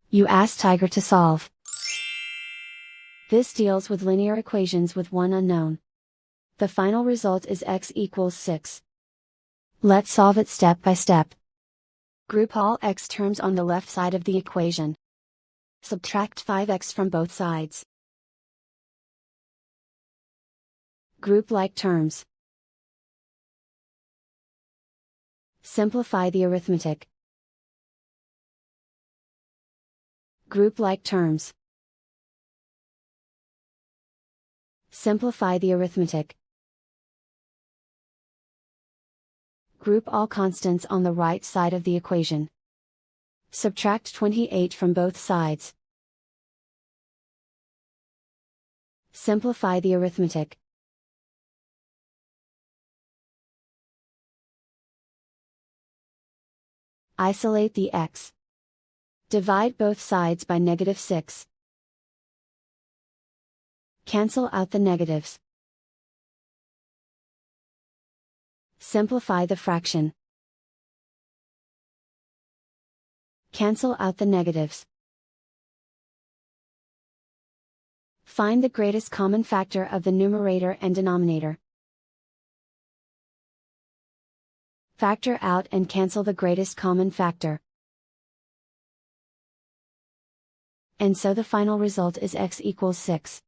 You ask Tiger to solve. This deals with linear equations with one unknown. The final result is x equals 6. Let's solve it step by step. Group all x terms on the left side of the equation. Subtract 5x from both sides. Group like terms. Simplify the arithmetic. Group like terms. Simplify the arithmetic. Group all constants on the right side of the equation. Subtract 28 from both sides. Simplify the arithmetic. Isolate the x. Divide both sides by -6. Cancel out the negatives. Simplify the fraction. Cancel out the negatives. Find the greatest common factor of the numerator and denominator. Factor out and cancel the greatest common factor. And so the final result is x equals 6.